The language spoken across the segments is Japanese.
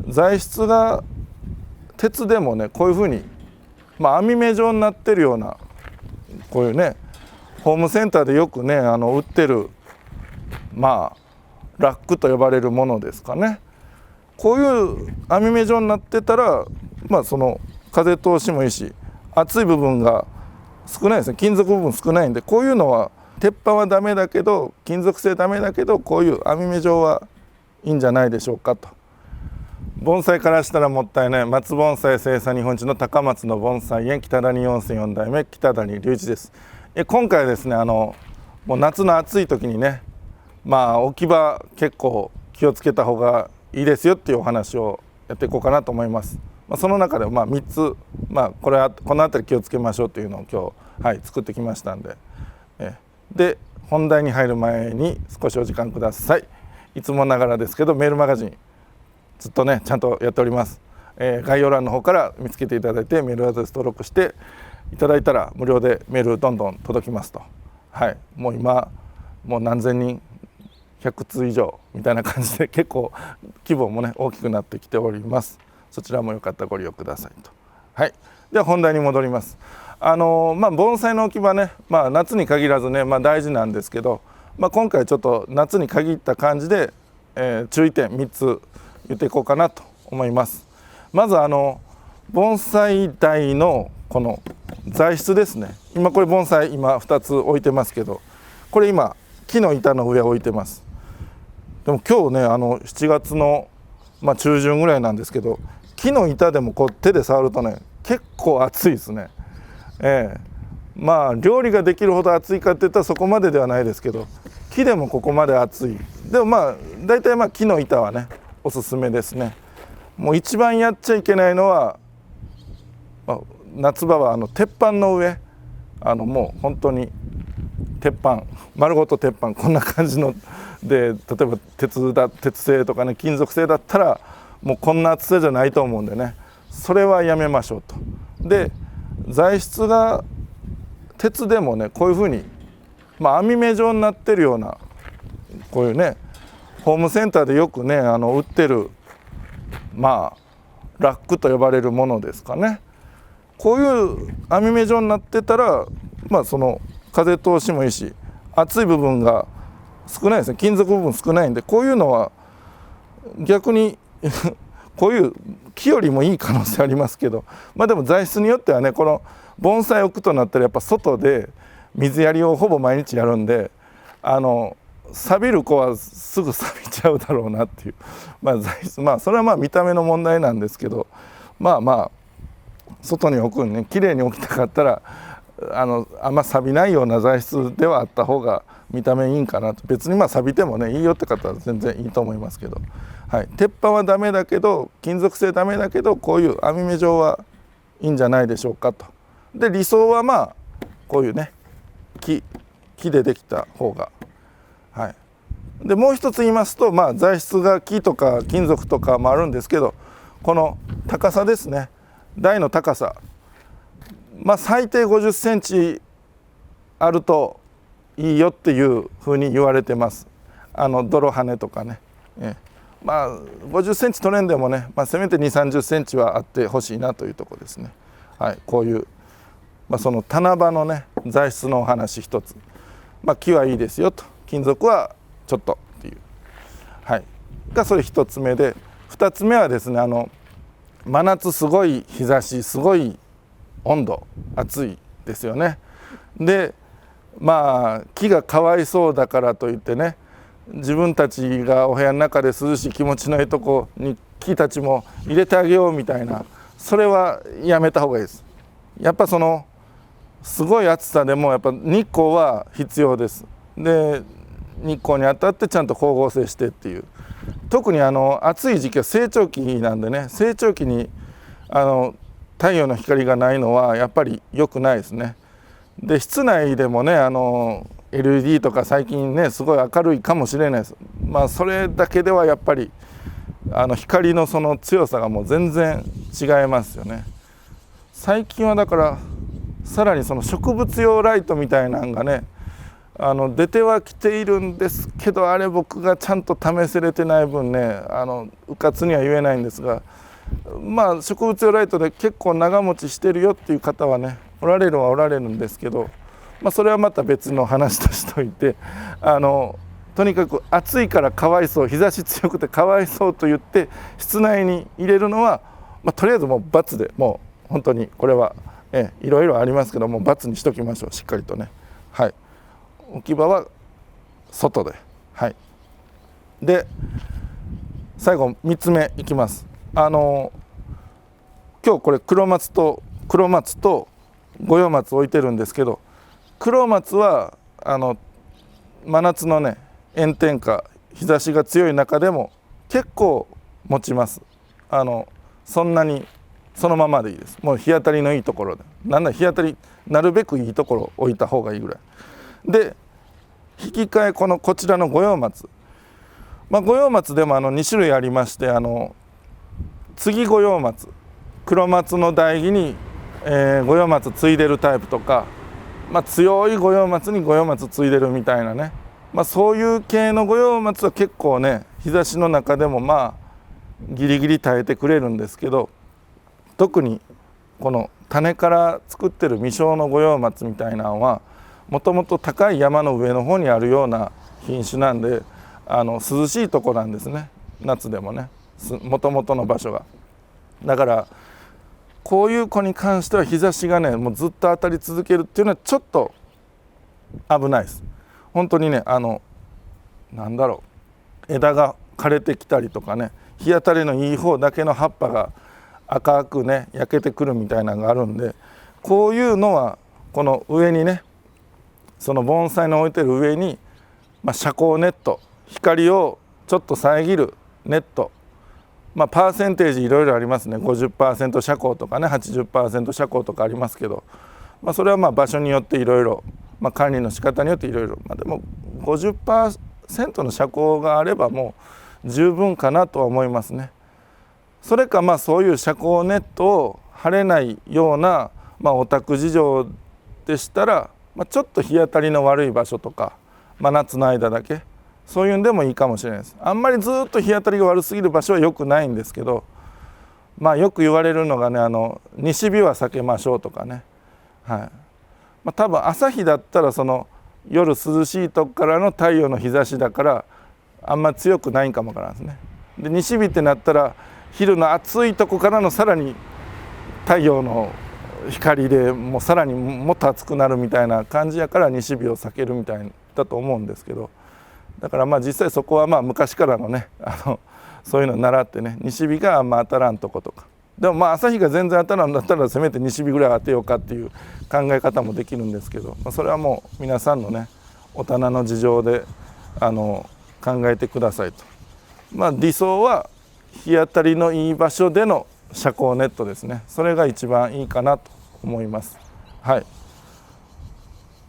材質が鉄でもねこういうふうに、網目状になってるようなこういうねホームセンターでよくね売ってるラックと呼ばれるものですかね。こういう網目状になってたらその風通しもいいし厚い部分が少ないですね。金属部分少ないんで、こういうのは鉄板はダメだけど金属製ダメだけどこういう網目状はいいんじゃないでしょうかと。盆栽からしたらもったいない松盆栽生産日本一の高松の盆栽園北谷温泉4代目北谷隆一です。今回はですねもう夏の暑い時にね置き場結構気をつけた方がいいですよっていうお話をやっていこうかなと思います。その中で3つ、この辺り気をつけましょうというのを今日、作ってきましたんで、で本題に入る前に少しお時間ください。いつもながらですけどメールマガジンずっとねちゃんとやっております。概要欄の方から見つけていただいてメールアドレス登録していただいたら無料でメールどんどん届きますと。もう今もう何千人100通以上みたいな感じで結構規模もね大きくなってきております。そちらもよかったらご利用くださいと。では本題に戻ります。盆栽の置き場ね、夏に限らずね、大事なんですけど、今回ちょっと夏に限った感じで、注意点3つ言っていこうかなと思います。まず盆栽台のこの材質ですね。今これ盆栽2つ置いてますけど、これ今木の板の上置いてます。でも今日ね7月の、中旬ぐらいなんですけど木の板でも手で触るとね結構熱いですね。料理ができるほど熱いかっていったらそこまでではないですけど木でもここまで熱い。でも大体木の板はねおすすめですね。もう一番やっちゃいけないのは、夏場は鉄板の上もう本当に鉄板丸ごと鉄板こんな感じので、例えば鉄製とかね金属製だったらもうこんな厚さじゃないと思うんでねそれはやめましょうと。で材質が鉄でもねこういうふうに、網目状になってるようなこういうねホームセンターでよくね売ってるラックと呼ばれるものですかね。こういう網目状になってたらその風通しもいいし厚い部分が少ないですね。金属部分少ないんでこういうのは逆にこういう木よりもいい可能性ありますけど、でも材質によってはねこの盆栽置くとなったらやっぱ外で水やりをほぼ毎日やるんで錆びる子はすぐ錆びちゃうだろうなっていう材質それは見た目の問題なんですけど外に置くにね綺麗に置きたかったらあんま錆びないような材質ではあった方が見た目いいんかなと。別に錆びてもねいいよって方は全然いいと思いますけど、鉄板はダメだけど金属製ダメだけどこういう網目状はいいんじゃないでしょうかと。で理想はこういうね木でできた方がでもう一つ言いますと材質が木とか金属とかもあるんですけどこの高さですね。台の高さ最低50センチあるといいよっていうふうに言われてます。泥跳ねとかね、50センチ取れんでもね、せめて2、30センチはあってほしいなというところですね。こういう、その棚場のね材質のお話一つ、木はいいですよと金属はちょっとっていう、がそれ一つ目で、二つ目はですね真夏すごい日差しすごい温度暑いですよね。で木がかわいそうだからといってね自分たちがお部屋の中で涼しい気持ちのいいとこに木たちも入れてあげようみたいなそれはやめた方がいいです。やっぱすごい暑さでもやっぱ日光は必要です。で日光に当たってちゃんと光合成してっていう、特に暑い時期は成長期なんでね成長期に太陽の光がないのはやっぱり良くないですね。で室内でもねLED とか最近ねすごい明るいかもしれないです。それだけではやっぱり光のその強さがもう全然違いますよね。最近はだからさらにその植物用ライトみたいなのがね出てはきているんですけど、あれ僕がちゃんと試せれてない分ねうかつには言えないんですが、まあ植物用ライトで結構長持ちしてるよっていう方はねおられるんですけど、まあ、それはまた別の話としておいてとにかく暑いからかわいそう、日差し強くてかわいそうと言って室内に入れるのは、まあ、とりあえずもう×で、もう本当にこれはいろいろありますけども×にしときましょう、しっかりとね。はい、置き場は外で。はい、で最後3つ目いきます。今日これ黒松と五葉松置いてるんですけど、黒松は真夏のね炎天下日差しが強い中でも結構持ちます。そんなにそのままでいいです。もう日当たりのいいところで、なんだ日当たりなるべくいいところ置いた方がいいぐらいで、引き換えこちらの五葉松、五葉松でも2種類ありまして、継ぎ五葉松、黒松の台木に、五葉松継いでるタイプとか、強い五葉松に五葉松継いでるみたいなね、そういう系の五葉松は結構ね日差しの中でもギリギリ耐えてくれるんですけど、特にこの種から作ってる未生の五葉松みたいなのはもともと高い山の上の方にあるような品種なんで、涼しいとこなんですね、夏でもね、もともとの場所が。だからこういう子に関しては日差しがねもうずっと当たり続けるっていうのはちょっと危ないです。本当にねなんだろう、枝が枯れてきたりとかね、日当たりのいい方だけの葉っぱが赤くね焼けてくるみたいなのがあるんで、こういうのはこの上にね、その盆栽の置いてる上に、遮光ネット、光をちょっと遮るネット、パーセンテージいろいろありますね。 50% 遮光とかね 80% 遮光とかありますけど、それは場所によっていろいろ、管理の仕方によっていろいろ、でも 50% の遮光があればもう十分かなとは思いますね。それかそういう遮光ネットを張れないような、お宅事情でしたら、ちょっと日当たりの悪い場所とか、夏の間だけそういうんでもいいかもしれないです。あんまりずっと日当たりが悪すぎる場所は良くないんですけど、よく言われるのがね西日は避けましょうとかね、はい、多分朝日だったらその夜涼しいとこからの太陽の日差しだからあんま強くないんかもわからんですね。で西日ってなったら昼の暑いとこからのさらに太陽の光でもうさらにもっと暑くなるみたいな感じやから西日を避けるみたいだと思うんですけど、だから実際そこは昔からのねそういうのを習ってね、西日が当たらんとことか、でも朝日が全然当たらんだったらせめて西日ぐらい当てようかっていう考え方もできるんですけど、それはもう皆さんのね大人の事情で考えてくださいと。理想は日当たりのいい場所での遮光ネットですね。それが一番いいかなと思います。はい、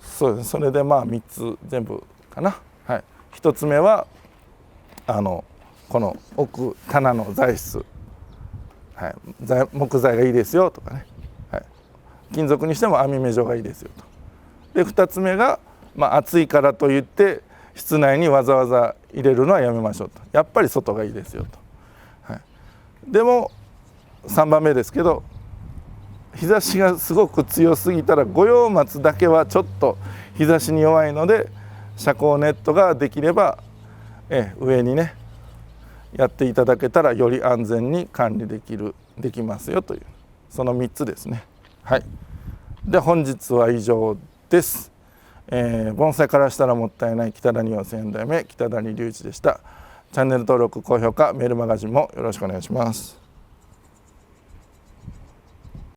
そうです。それで3つ全部かな。はい、1つ目はこの奥棚の材質、はい、木材がいいですよとかね、はい、金属にしても網目状がいいですよと。で2つ目が、暑いからといって室内にわざわざ入れるのはやめましょうと。やっぱり外がいいですよと。はい、でも3番目ですけど、日差しがすごく強すぎたら五葉松だけはちょっと日差しに弱いので遮光ネットができれば上にねやっていただけたらより安全に管理できますよという、その3つですね。はい、で本日は以上です。盆栽からしたらもったいない北谷4世4代目北谷隆一でした。チャンネル登録高評価メールマガジンもよろしくお願いします。